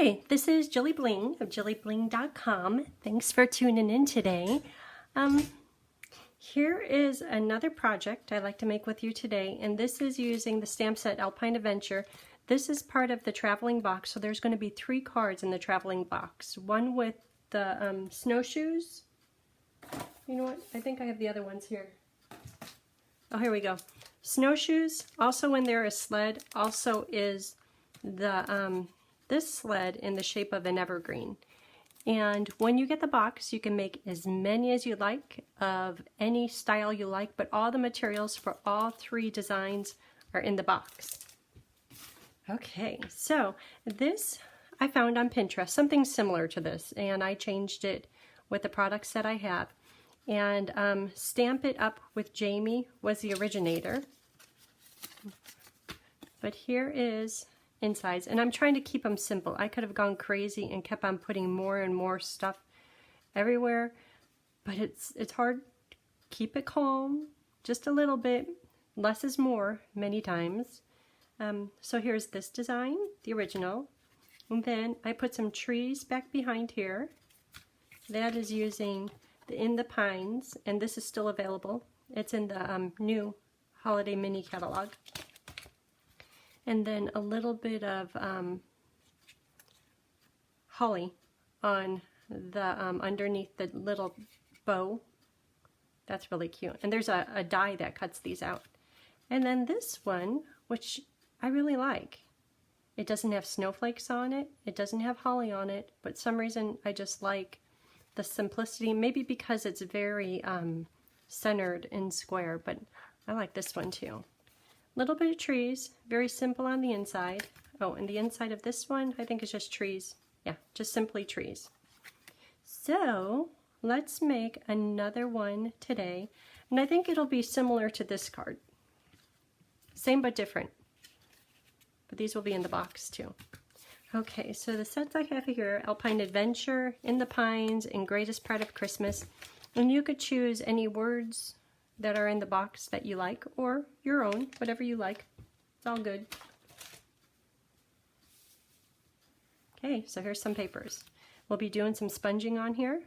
Hi, this is JilliBling of JilliBling.com. Thanks for tuning in today. Here is another project I'd like to make with you today, and this is using the stamp set Alpine Adventure. This is part of the traveling box, so there's going to be 3 cards in the traveling box. One with the snowshoes. You know what? I think I have the other ones here. Oh, here we go. Snowshoes. Also in there is sled. Also is the this sled in the shape of an evergreen. And when you get the box, you can make as many as you like of any style you like, but all the materials for all 3 designs are in the box. Okay, so this I found on Pinterest, something similar to this, and I changed it with the products that I have. And Stamp It Up with Jamie was the originator. But here is insides, and I'm trying to keep them simple. I could have gone crazy and kept on putting more and more stuff everywhere, but it's hard. Keep it calm, just a little bit. Less is more many times. So here's this design, the original, and then I put some trees back behind here. That is using the In the Pines, and this is still available. It's in the new holiday mini catalog. And then a little bit of holly on the underneath the little bow. That's really cute. And there's a die that cuts these out. And then this one, which I really like. It doesn't have snowflakes on it. It doesn't have holly on it. But some reason I just like the simplicity. Maybe because it's very centered and square. But I like this one too. Little bit of trees, very simple on the inside. Oh, and the inside of this one, I think is just trees. Yeah, just simply trees. So let's make another one today. And I think it'll be similar to this card. Same but different. But these will be in the box too. Okay, so the sets I have here, Alpine Adventure, In the Pines, and Greatest Part of Christmas. And you could choose any words that are in the box that you like, or your own, whatever you like. It's all good. Okay, so here's some papers. We'll be doing some sponging on here.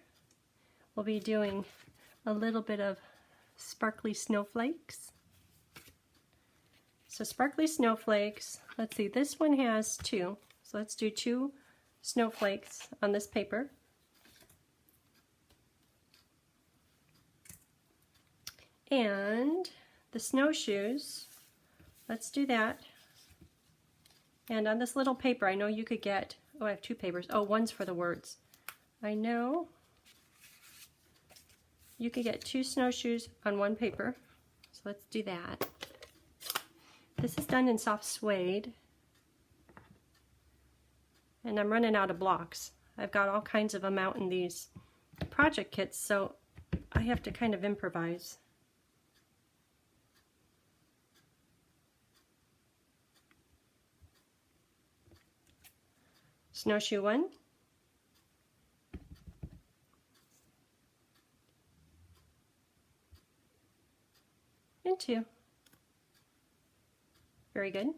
We'll be doing a little bit of sparkly snowflakes. So sparkly snowflakes, let's see, this one has 2. So let's do 2 snowflakes on this paper. And the snowshoes, let's do that. And on this little paper, I know you could get, oh, I have 2 papers. Oh, one's for the words. I know you could get 2 snowshoes on 1 paper. So let's do that. This is done in soft suede. And I'm running out of blocks. I've got all kinds of them out in these project kits, so I have to kind of improvise. Snowshoe 1. And 2. Very good.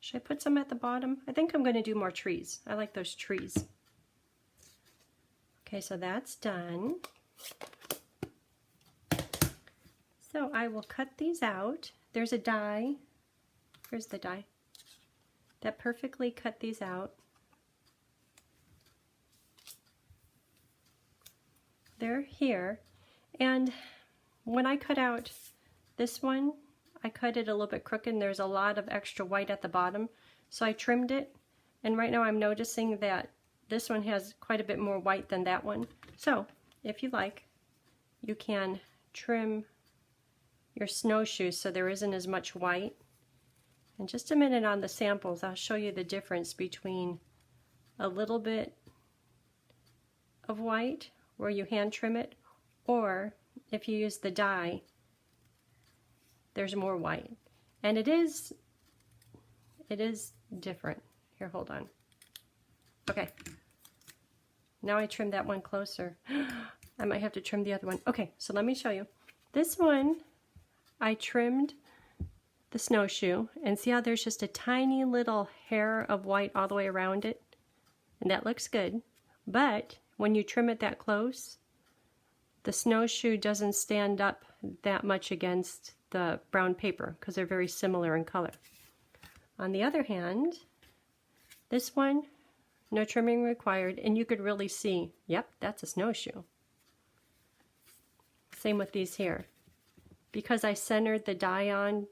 Should I put some at the bottom? I think I'm going to do more trees. I like those trees. Okay, so that's done. So I will cut these out. There's a die. Here's the die. That perfectly cut these out. They're here, and when I cut out this one, I cut it a little bit crooked and there's a lot of extra white at the bottom, so I trimmed it, and right now I'm noticing that this one has quite a bit more white than that one. So if you like, you can trim your snowshoes so there isn't as much white. In just a minute on the samples, I'll show you the difference between a little bit of white where you hand trim it, or if you use the die, there's more white. And it is different. Here, hold on. Okay. Now I trimmed that one closer. I might have to trim the other one. Okay, so let me show you. This one, I trimmed the snowshoe, and see how there's just a tiny little hair of white all the way around it? and that looks good. But when you trim it that close, the snowshoe doesn't stand up that much against the brown paper because they're very similar in color. On the other hand, this one, no trimming required, and you could really see, yep, that's a snowshoe. Same with these here. Because I centered the die on,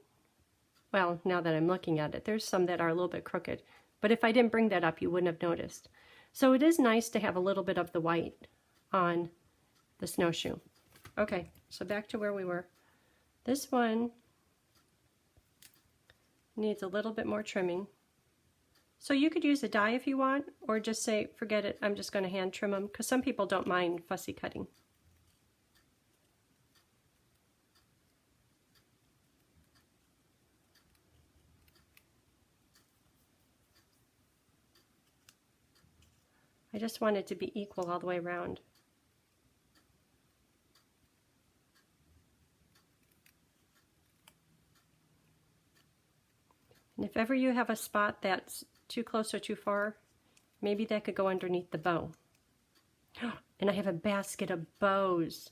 well, now that I'm looking at it, there's some that are a little bit crooked. But if I didn't bring that up, you wouldn't have noticed. So it is nice to have a little bit of the white on the snowshoe. Okay, so back to where we were. This one needs a little bit more trimming. So you could use a die if you want, or just say, forget it, I'm just going to hand trim them, because some people don't mind fussy cutting. I just want it to be equal all the way around. And if ever you have a spot that's too close or too far, maybe that could go underneath the bow. And I have a basket of bows.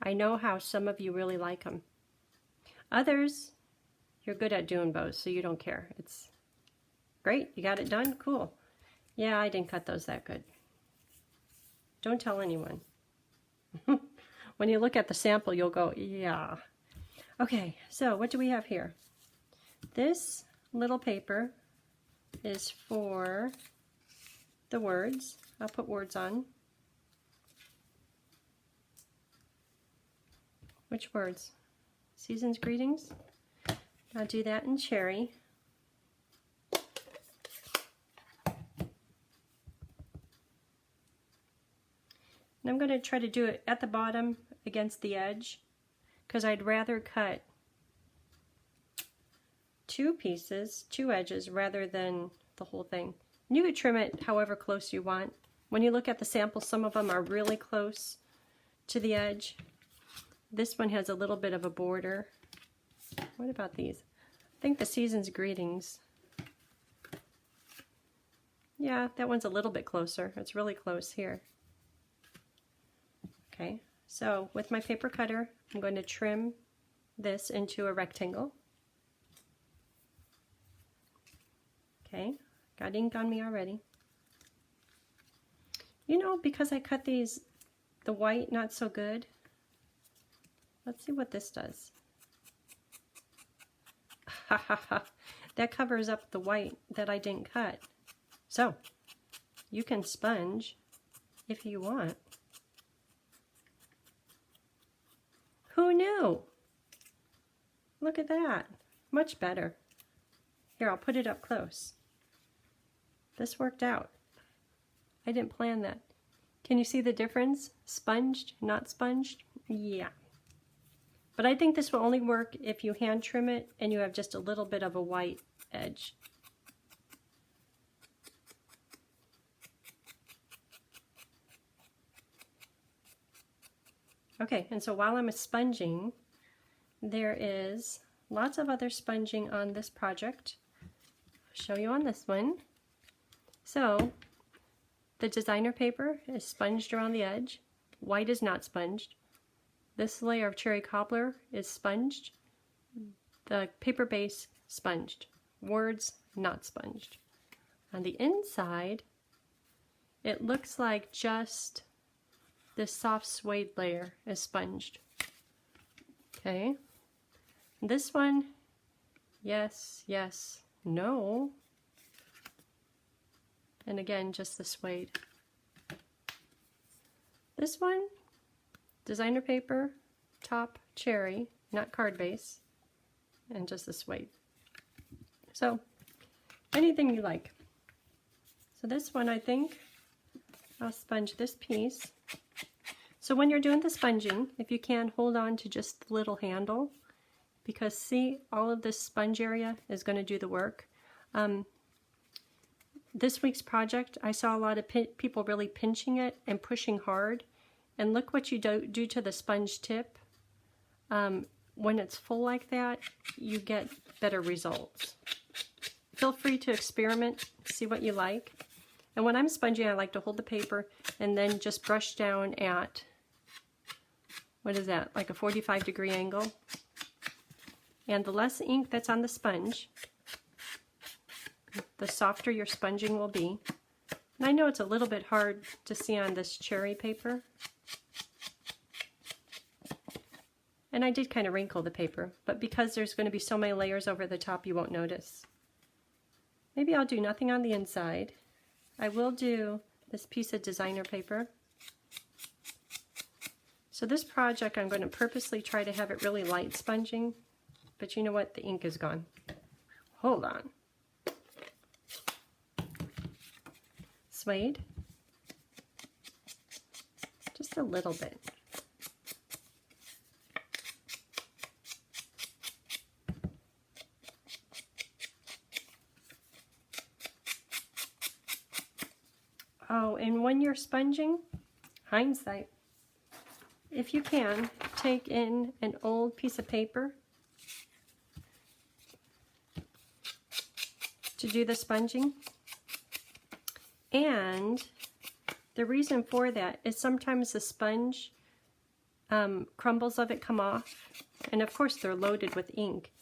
I know how some of you really like them. Others, you're good at doing bows, so you don't care. It's great, you got it done? Cool. Yeah, I didn't cut those that good. Don't tell anyone. When you look at the sample, you'll go, yeah. Okay, so what do we have here? This little paper is for the words. I'll put words on. Which words? Season's greetings. I'll do that in cherry. And I'm going to try to do it at the bottom against the edge, because I'd rather cut two pieces, two edges, rather than the whole thing. And you could trim it however close you want. When you look at the sample, some of them are really close to the edge. This one has a little bit of a border. What about these? I think the season's greetings. Yeah, that one's a little bit closer. It's really close here. Okay, so with my paper cutter, I'm going to trim this into a rectangle. Okay, got ink on me already. You know, because I cut these, the white not so good. Let's see what this does. Ha ha ha. That covers up the white that I didn't cut. So, you can sponge if you want. Who knew? Look at that. Much better. Here, I'll put it up close. This worked out. I didn't plan that. Can you see the difference? Sponged, not sponged? Yeah. But I think this will only work if you hand trim it and you have just a little bit of a white edge. Okay, and so while I'm sponging, there is lots of other sponging on this project. I'll show you on this one. So, the designer paper is sponged around the edge. White is not sponged. This layer of cherry cobbler is sponged. The paper base sponged. Words not sponged. On the inside, it looks like just this soft suede layer is sponged. Okay. This one, yes, yes, no. And again, just the suede. This one, designer paper, top cherry, not card base, and just the suede. So, anything you like. So this one, I think, I'll sponge this piece. So when you're doing the sponging, if you can, hold on to just the little handle, because see, all of this sponge area is going to do the work. This week's project, I saw a lot of people really pinching it and pushing hard, and look what you do to the sponge tip. When it's full like that, you get better results. feel free to experiment, see what you like. And when I'm sponging, I like to hold the paper and then just brush down at, what is that, like a 45-degree angle. And the less ink that's on the sponge, the softer your sponging will be. And I know it's a little bit hard to see on this cherry paper. And I did kind of wrinkle the paper, but because there's going to be so many layers over the top, you won't notice. Maybe I'll do nothing on the inside. I will do this piece of designer paper. So this project, I'm going to purposely try to have it really light sponging, but you know what? The ink is gone. Hold on. Suede. Just a little bit. Oh, and when you're sponging, hindsight, if you can, take in an old piece of paper to do the sponging. And the reason for that is sometimes the sponge, crumbles of it come off, and of course they're loaded with ink.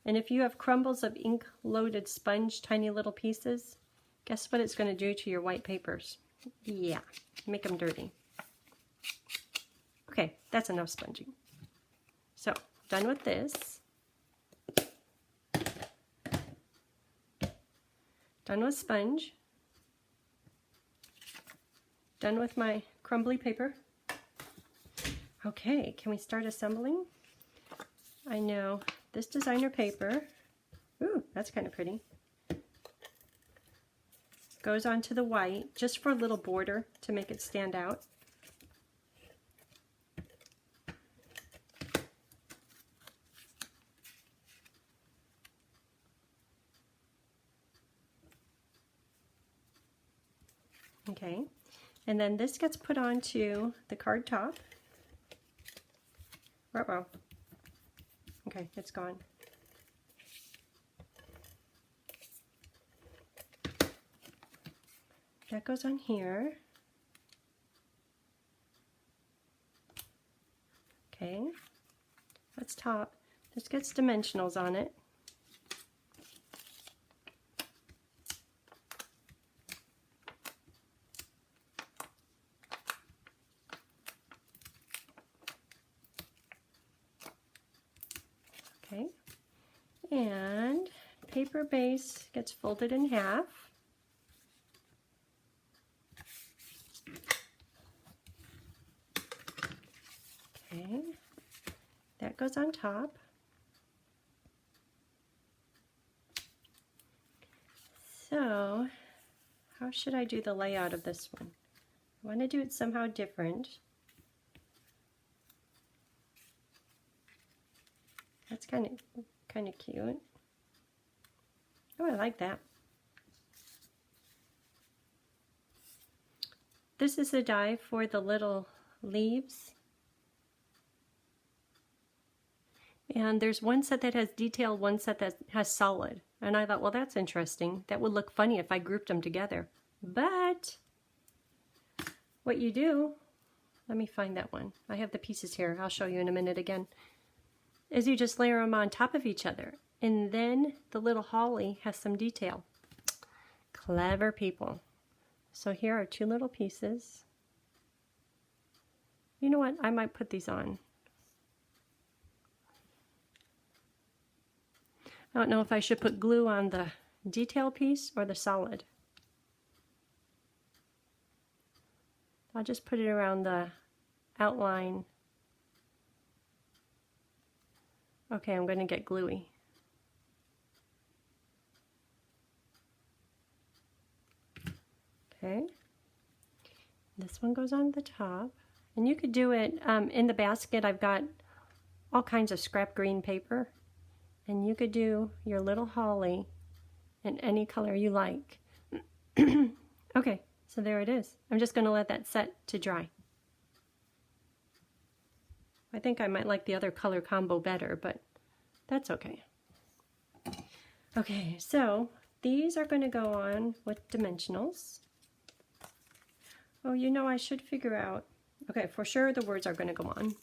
And if you have crumbles of ink loaded sponge, tiny little pieces, guess what it's going to do to your white papers? Yeah, make them dirty. Okay, that's enough sponging. So, done with this. Done with sponge. Done with my crumbly paper. Okay, can we start assembling? I know this designer paper, ooh, that's kind of pretty, goes onto the white just for a little border to make it stand out. Okay, and then this gets put onto the card top. Uh-oh. Okay, it's gone. That goes on here. Okay, that's top. This gets dimensionals on it. Okay, and paper base gets folded in half. Okay, that goes on top. So, how should I do the layout of this one? I want to do it somehow different. That's kind of cute. Oh, I like that. This is the die for the little leaves. And there's one set that has detail, one set that has solid. And I thought, well, that's interesting. That would look funny if I grouped them together. But what you do, let me find that one. I have the pieces here. I'll show you in a minute again. Is you just layer them on top of each other. And then the little holly has some detail. Clever people. So here are two little pieces. You know what? I might put these on. I don't know if I should put glue on the detail piece or the solid. I'll just put it around the outline. Okay, I'm going to get gluey. Okay, this one goes on the top. And you could do it in the basket. I've got all kinds of scrap green paper. And you could do your little holly in any color you like. Okay, so there it is. I'm just going to let that set to dry. I think I might like the other color combo better, but that's okay. Okay, so these are going to go on with dimensionals. Oh, you know, I should figure out, okay, for sure the words are going to go on.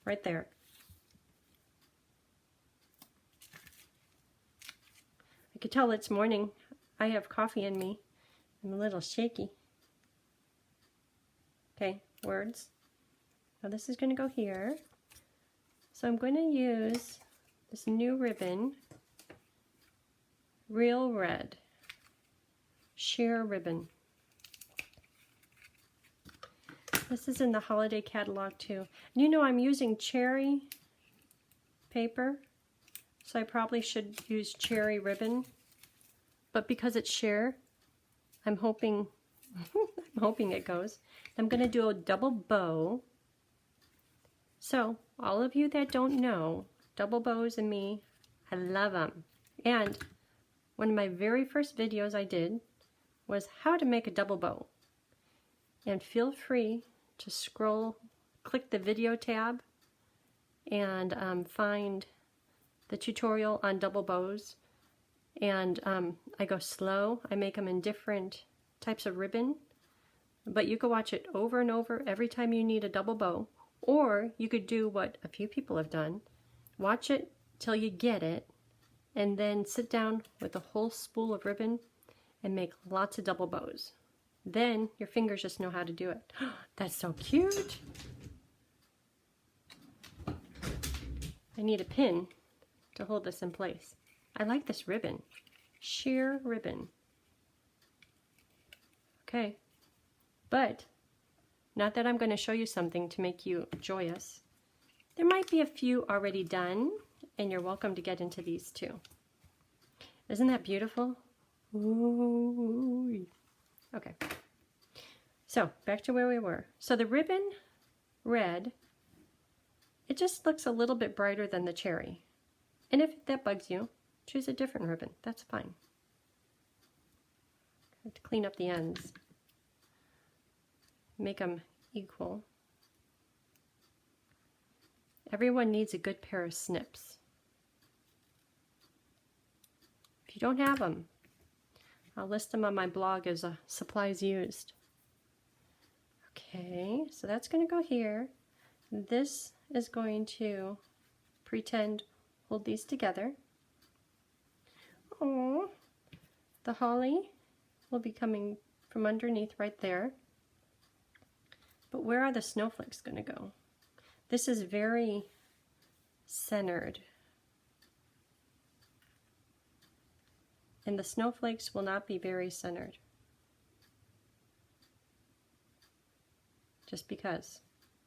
Right there. I could tell it's morning. I have coffee in me. I'm a little shaky. Okay, words. Now this is going to go here. So I'm going to use this new ribbon, Real Red, sheer ribbon. This is in the holiday catalog too. And you know I'm using cherry paper, so I probably should use cherry ribbon. But because it's sheer, I'm hoping I'm hoping it goes. I'm going to do a double bow. So all of you that don't know, double bows and me, I love them. And one of my very first videos I did was how to make a double bow. And feel free to scroll, click the video tab, and find the tutorial on double bows. And I go slow. I make them in different types of ribbon. But you can watch it over and over every time you need a double bow. Or you could do what a few people have done. Watch it till you get it. And then sit down with a whole spool of ribbon and make lots of double bows. Then your fingers just know how to do it. That's so cute. I need a pin to hold this in place. I like this ribbon. Sheer ribbon. Okay. But not that I'm going to show you something to make you joyous. There might be a few already done, and you're welcome to get into these too. Isn't that beautiful? Ooh. Okay. So back to where we were. So the ribbon red, it just looks a little bit brighter than the cherry. And if that bugs you, choose a different ribbon. That's fine. I have to clean up the ends. Make them equal. Everyone needs a good pair of snips. If you don't have them, I'll list them on my blog as supplies used. Okay, so that's going to go here. This is going to pretend hold these together. Oh, the holly will be coming from underneath right there. But where are the snowflakes going to go? This is very centered. And the snowflakes will not be very centered. Just because.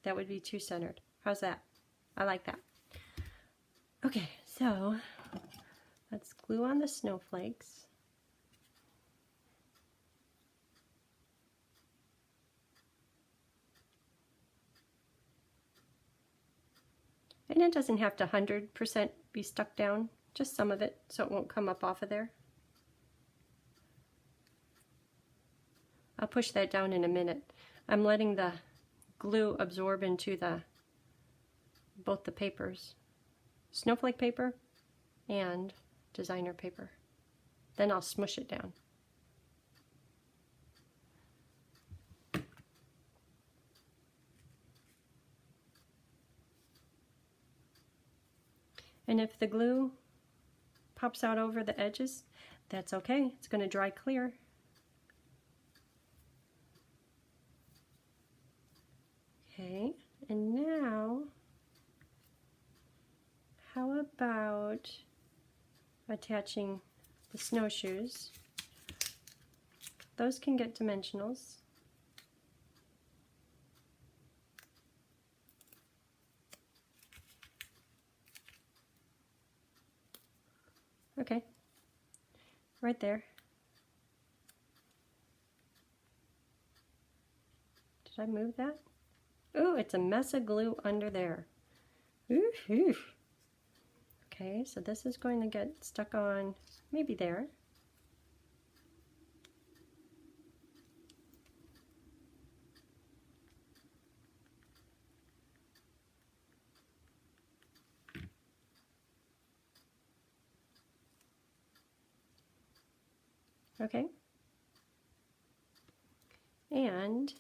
That would be too centered. How's that? I like that. Okay, so let's glue on the snowflakes. And it doesn't have to 100% be stuck down, just some of it so it won't come up off of there. I'll push that down in a minute. I'm letting the glue absorb into both the papers, snowflake paper and designer paper. Then I'll smush it down. And if the glue pops out over the edges, that's okay. It's going to dry clear. Okay, and now, how about attaching the snowshoes? Those can get dimensionals. Okay, right there. Did I move that? Ooh, it's a mess of glue under there. Ooh. Okay, so this is going to get stuck on maybe there. Okay? And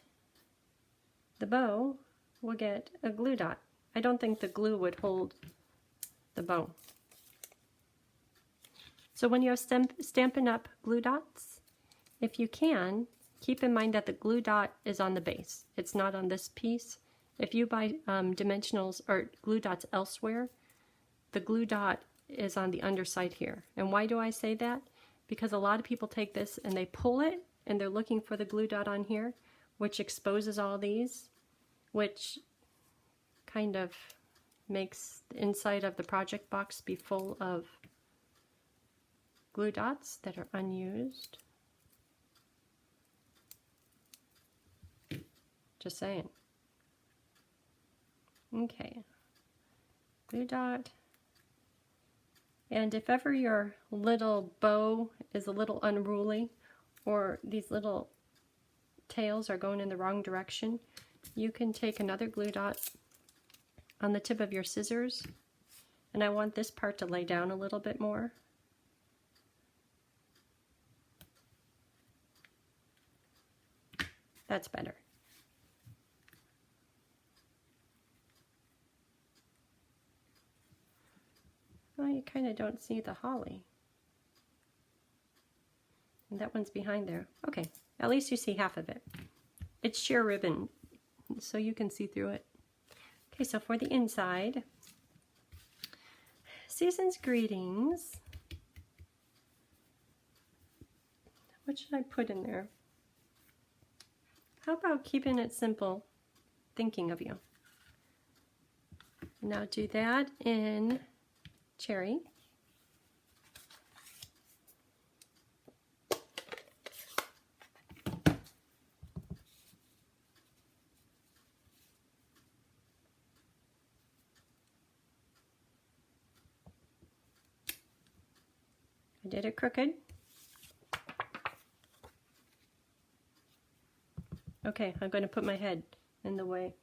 the bow will get a glue dot. I don't think the glue would hold the bow. So when you're Stampin' Up! Glue dots, if you can, keep in mind that the glue dot is on the base. It's not on this piece. If you buy dimensionals or glue dots elsewhere, the glue dot is on the underside here. And why do I say that? Because a lot of people take this and they pull it and they're looking for the glue dot on here, which exposes all these, which kind of makes the inside of the project box be full of glue dots that are unused. Just saying. Okay, glue dot. And if ever your little bow is a little unruly, or these little tails are going in the wrong direction, you can take another glue dot on the tip of your scissors, and I want this part to lay down a little bit more. That's better. Well, you kind of don't see the holly. And that one's behind there. Okay, at least you see half of it. It's sheer ribbon, so you can see through it. Okay, so for the inside, Season's Greetings. What should I put in there? How about keeping it simple, thinking of you? Now do that in cherry. I did it crooked. Okay, I'm going to put my head in the way.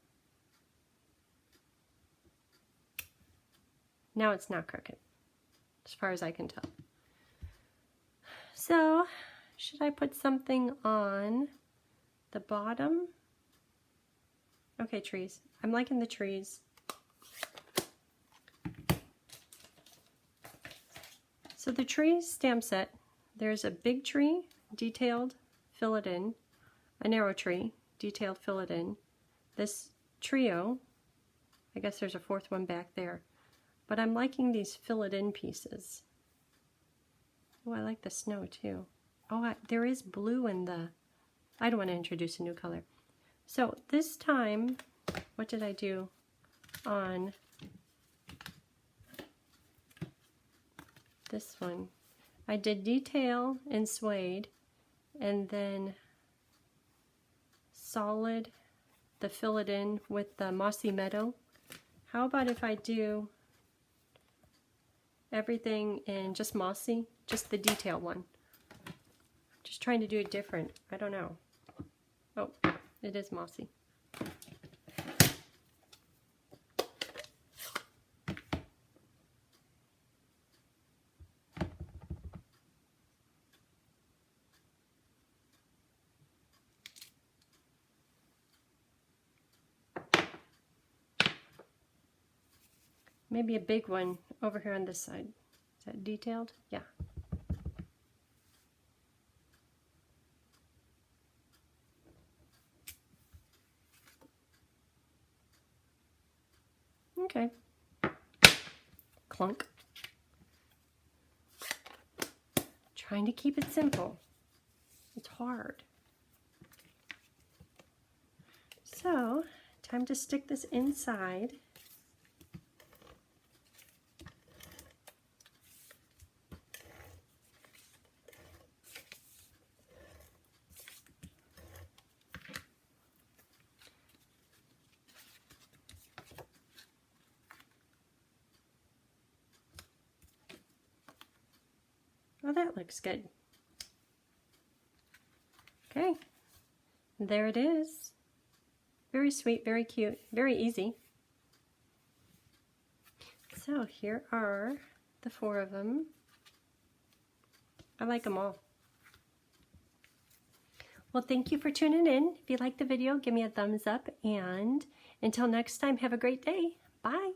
Now it's not crooked, as far as I can tell. So, should I put something on the bottom? Okay, trees. I'm liking the trees. So the tree stamp set, there's a big tree, detailed, fill it in, a narrow tree, detailed, fill it in. This trio, I guess there's a fourth one back there, but I'm liking these fill it in pieces. Oh, I like the snow too. Oh, there is blue in the, I don't want to introduce a new color. So this time, what did I do on this one? I did detail in suede and then solid the fill it in with the mossy meadow. How about if I do everything in just mossy, just the detail one? Just trying to do it different. I don't know. Oh, it is mossy. Maybe a big one over here on this side. Is that detailed? Yeah. Okay. Clunk. Trying to keep it simple. It's hard. So, time to stick this inside. Oh, that looks good. Okay, there it is. Very sweet, very cute, very easy. So here are the 4 of them. I like them all. Well, thank you for tuning in. If you liked the video, give me a thumbs up, and until next time, have a great day. Bye.